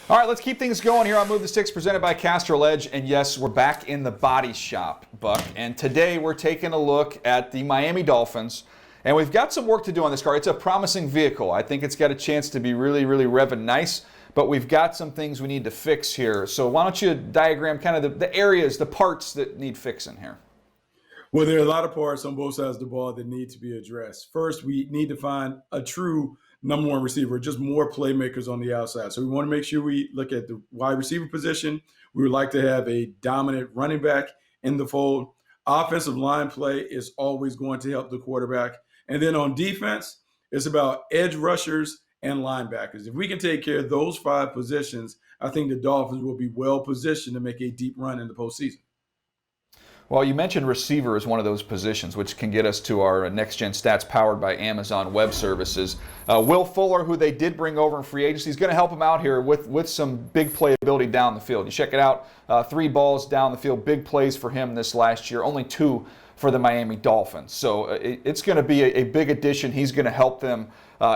All right, let's keep things going here on Move the Sticks, presented by Castrol Edge. And yes, we're back in the body shop, Buck. And today we're taking a look at the Miami Dolphins. And we've got some work to do on this car. It's a promising vehicle. I think it's got a chance to be really, really revving nice. But we've got some things we need to fix here. So why don't you diagram kind of the areas, the parts that need fixing here? Well, there are a lot of parts on both sides of the ball that need to be addressed. First, we need to find a true number one receiver, just more playmakers on the outside. So we want to make sure we look at the wide receiver position. We would like to have a dominant running back in the fold. Offensive line play is always going to help the quarterback. And then on defense, it's about edge rushers and linebackers. If we can take care of those five positions, I think the Dolphins will be well positioned to make a deep run in the postseason. Well, you mentioned receiver as one of those positions, which can get us to our next-gen stats powered by Amazon Web Services. Will Fuller, who they did bring over in free agency, is going to help him out here with some big playability down the field. You check it out, 3 balls down the field, big plays for him this last year, only 2 for the Miami Dolphins. So it's going to be a big addition. He's going to help them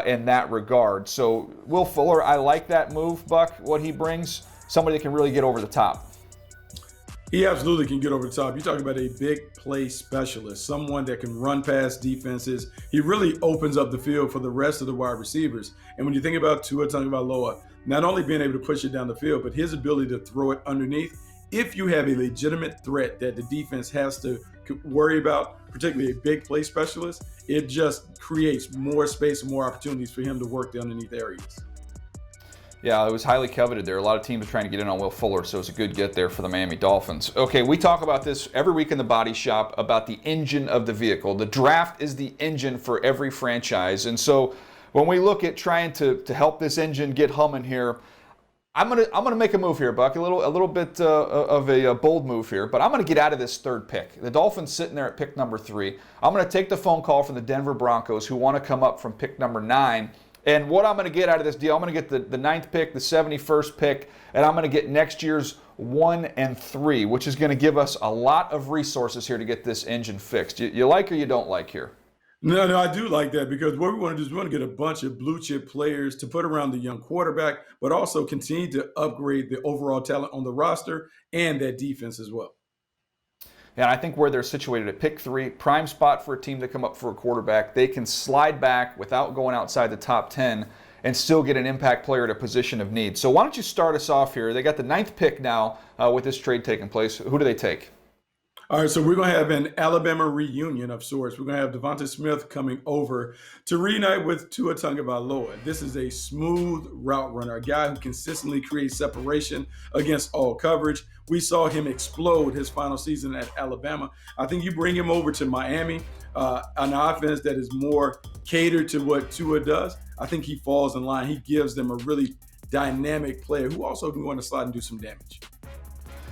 in that regard. So Will Fuller, I like that move, Buck, what he brings, somebody that can really get over the top. He absolutely can get over the top. You're talking about a big play specialist, someone that can run past defenses. He really opens up the field for the rest of the wide receivers. And when you think about Tua Tagovailoa, not only being able to push it down the field, but his ability to throw it underneath, if you have a legitimate threat that the defense has to worry about, particularly a big play specialist, it just creates more space and more opportunities for him to work the underneath areas. Yeah, it was highly coveted there. A lot of teams are trying to get in on Will Fuller, so it's a good get there for the Miami Dolphins. Okay, we talk about this every week in the body shop, about the engine of the vehicle. The draft is the engine for every franchise. And so when we look at trying to help this engine get humming here, I'm gonna make a move here, Buck. A little bit of a bold move here, but I'm gonna get out of this third pick. The Dolphins sitting there at pick number 3. I'm gonna take the phone call from the Denver Broncos, who want to come up from pick number 9. And what I'm going to get out of this deal, I'm going to get the 9th pick, the 71st pick, and I'm going to get next year's 1 and 3, which is going to give us a lot of resources here to get this engine fixed. You like or you don't like here? No, I do like that, because what we want to do is we want to get a bunch of blue chip players to put around the young quarterback, but also continue to upgrade the overall talent on the roster and that defense as well. And I think where they're situated at pick 3, prime spot for a team to come up for a quarterback. They can slide back without going outside the top 10 and still get an impact player at a position of need. So why don't you start us off here? They got the 9th pick now with this trade taking place. Who do they take? All right, so we're going to have an Alabama reunion of sorts. We're going to have Devonta Smith coming over to reunite with Tua Tagovailoa. This is a smooth route runner, a guy who consistently creates separation against all coverage. We saw him explode his final season at Alabama. I think you bring him over to Miami, an offense that is more catered to what Tua does. I think he falls in line. He gives them a really dynamic player who also can go on the slide and do some damage.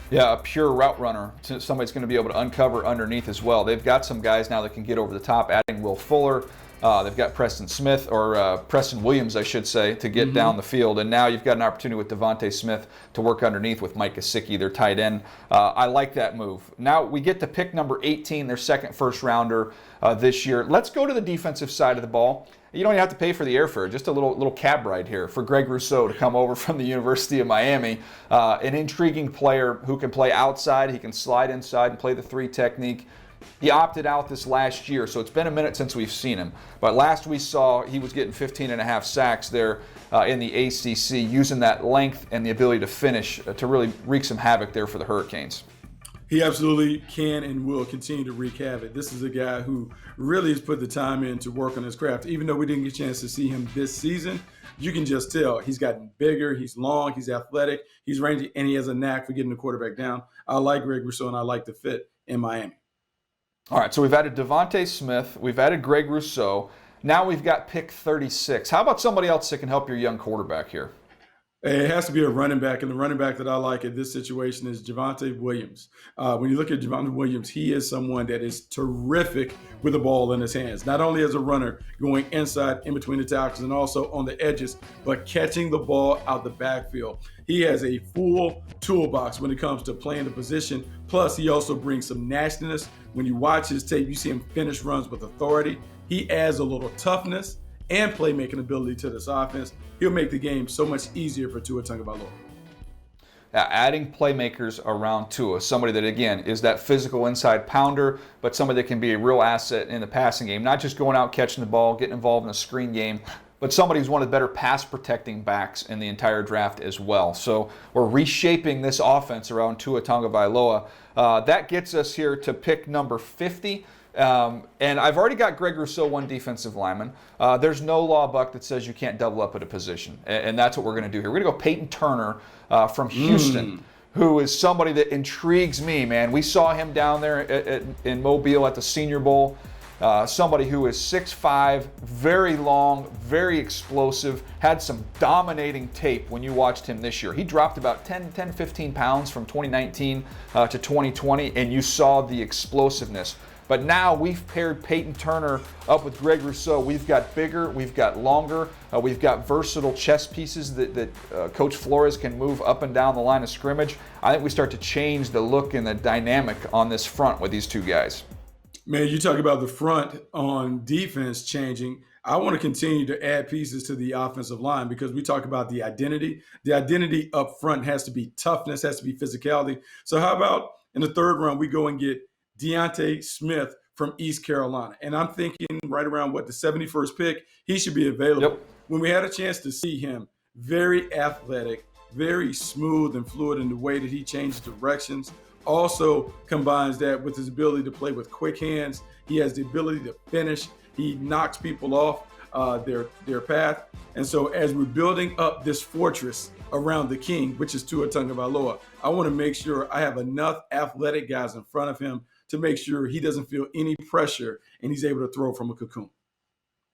Yeah, a pure route runner. Somebody's going to be able to uncover underneath as well. They've got some guys now that can get over the top, adding Will Fuller. They've got Preston Williams, I should say, to get down the field. And now you've got an opportunity with Devonta Smith to work underneath with Mike Gesicki, their tight end. I like that move. Now we get to pick number 18, their second first rounder this year. Let's go to the defensive side of the ball. You don't even have to pay for the airfare, just a little cab ride here for Greg Rousseau to come over from the University of Miami. An intriguing player who can play outside. He can slide inside and play the 3 technique. He opted out this last year, so it's been a minute since we've seen him. But last we saw, he was getting 15.5 sacks there in the ACC, using that length and the ability to finish to really wreak some havoc there for the Hurricanes. He absolutely can and will continue to wreak havoc. This is a guy who really has put the time in to work on his craft. Even though we didn't get a chance to see him this season, you can just tell he's gotten bigger, he's long, he's athletic, he's rangy, and he has a knack for getting the quarterback down. I like Greg Rousseau, and I like the fit in Miami. All right, so we've added Devonta Smith, we've added Greg Rousseau. Now we've got pick 36. How about somebody else that can help your young quarterback here? It has to be a running back, and the running back that I like in this situation is Javonte Williams. When you look at Javonte Williams, he is someone that is terrific with the ball in his hands, not only as a runner going inside in between the tackles and also on the edges, but catching the ball out the backfield. He has a full toolbox when it comes to playing the position. Plus, he also brings some nastiness. When you watch his tape, you see him finish runs with authority. He adds a little toughness and playmaking ability to this offense. He'll make the game so much easier for Tua Tagovailoa. adding playmakers around Tua, somebody that, again, is that physical inside pounder, but somebody that can be a real asset in the passing game, not just going out catching the ball, getting involved in a screen game, but somebody who's one of the better pass protecting backs in the entire draft as well. So we're reshaping this offense around Tua Tagovailoa. That gets us here to pick number 50. And I've already got Greg Rousseau, one defensive lineman. There's no law, Buck, that says you can't double up at a position. And that's what we're going to do here. We're going to go Peyton Turner from Houston, who is somebody that intrigues me, man. We saw him down there in Mobile at the Senior Bowl. Somebody who is 6'5", very long, very explosive, had some dominating tape when you watched him this year. He dropped about 15 pounds from 2019 to 2020, and you saw the explosiveness. But now we've paired Peyton Turner up with Greg Rousseau. We've got bigger, we've got longer, we've got versatile chess pieces that Coach Flores can move up and down the line of scrimmage. I think we start to change the look and the dynamic on this front with these two guys. Man, you talk about the front on defense changing. I want to continue to add pieces to the offensive line because we talk about the identity. The identity up front has to be toughness, has to be physicality. So how about in the third round, we go and get Deontay Smith from East Carolina. And I'm thinking right around, the 71st pick, he should be available. Yep. When we had a chance to see him, very athletic, very smooth and fluid in the way that he changes directions. Also combines that with his ability to play with quick hands. He has the ability to finish. He knocks people off their path. And so as we're building up this fortress around the king, which is Tua Tagovailoa, I want to make sure I have enough athletic guys in front of him to make sure he doesn't feel any pressure and he's able to throw from a cocoon.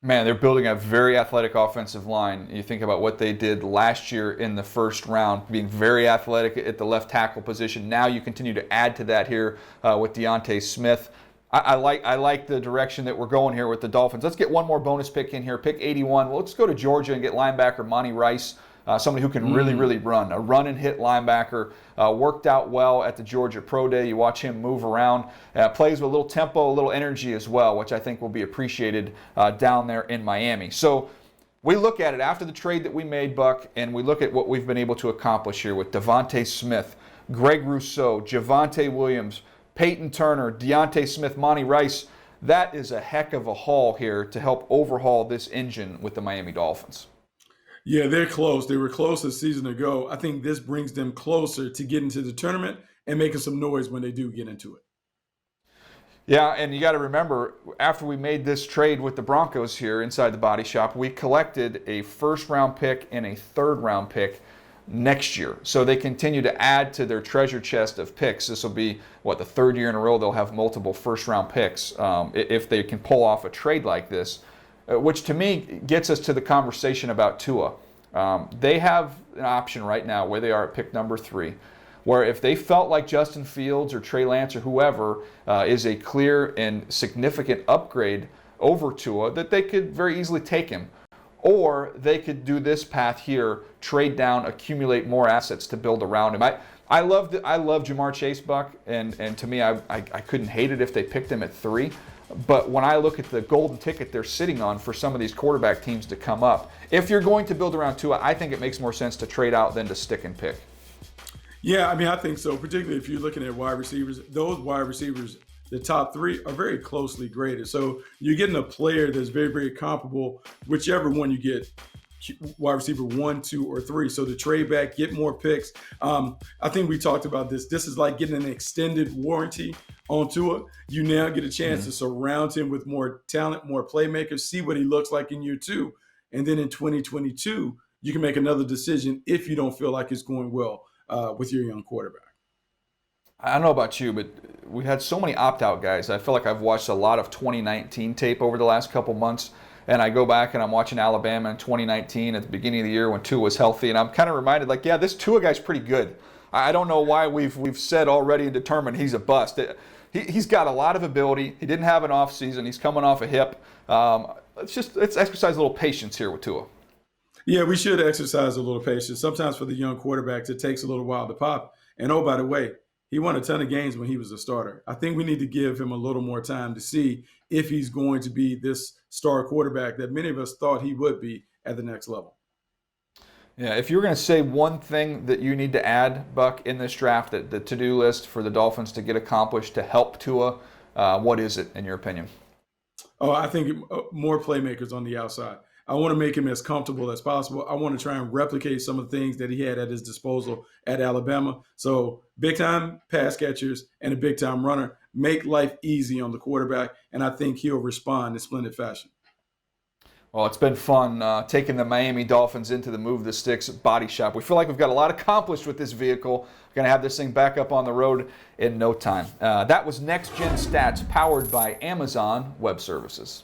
Man, they're building a very athletic offensive line. You think about what they did last year in the first round, being very athletic at the left tackle position. Now you continue to add to that here with Deontay Smith. I like the direction that we're going here with the Dolphins. Let's get one more bonus pick in here, pick 81. Well, let's go to Georgia and get linebacker Monty Rice. Somebody who can really run. A run and hit linebacker. Worked out well at the Georgia Pro Day. You watch him move around. Plays with a little tempo, a little energy as well, which I think will be appreciated down there in Miami. So we look at it after the trade that we made, Buck, and we look at what we've been able to accomplish here with Devonta Smith, Greg Rousseau, Javonte Williams, Peyton Turner, Deontay Smith, Monty Rice. That is a heck of a haul here to help overhaul this engine with the Miami Dolphins. Yeah, they're close. They were close a season ago. I think this brings them closer to getting to the tournament and making some noise when they do get into it. Yeah, and you got to remember, after we made this trade with the Broncos here inside the body shop, we collected a first-round pick and a third-round pick next year. So they continue to add to their treasure chest of picks. This will be, the third year in a row they'll have multiple first-round picks if they can pull off a trade like this. Which to me gets us to the conversation about Tua. They have an option right now where they are at pick number 3, where if they felt like Justin Fields or Trey Lance or whoever is a clear and significant upgrade over Tua, that they could very easily take him. Or they could do this path here, trade down, accumulate more assets to build around him. I love Jamar Chase, Buck, and to me, I couldn't hate it if they picked him at 3. But when I look at the golden ticket they're sitting on for some of these quarterback teams to come up, if you're going to build around Tua, I think it makes more sense to trade out than to stick and pick. Yeah, I think so, particularly if you're looking at wide receivers. Those wide receivers, the top 3, are very closely graded. So you're getting a player that's very, very comparable, whichever one you get, wide receiver 1, 2, or 3. So to trade back, get more picks. I think we talked about this. This is like getting an extended warranty on Tua. You now get a chance to surround him with more talent, more playmakers, see what he looks like in year 2. And then in 2022, you can make another decision if you don't feel like it's going well with your young quarterback. I don't know about you, but we had so many opt-out guys. I feel like I've watched a lot of 2019 tape over the last couple months. And I go back and I'm watching Alabama in 2019 at the beginning of the year when Tua was healthy, and I'm kind of reminded, this Tua guy's pretty good. I don't know why we've said already and determined he's a bust. He's got a lot of ability. He didn't have an off season. He's coming off a hip. Let's exercise a little patience here with Tua. Yeah, we should exercise a little patience. Sometimes for the young quarterbacks, it takes a little while to pop. And oh, by the way, he won a ton of games when he was a starter. I think we need to give him a little more time to see if he's going to be this star quarterback that many of us thought he would be at the next level. Yeah, if you're going to say one thing that you need to add, Buck, in this draft, the to-do list for the Dolphins to get accomplished to help Tua, what is it in your opinion? Oh, I think more playmakers on the outside. I want to make him as comfortable as possible. I want to try and replicate some of the things that he had at his disposal at Alabama. So big time pass catchers and a big time runner make life easy on the quarterback, and I think he'll respond in splendid fashion. Well, it's been fun taking the Miami Dolphins into the Move the Sticks body shop. We feel like we've got a lot accomplished with this vehicle. We're going to have this thing back up on the road in no time. That was Next Gen Stats, powered by Amazon Web Services.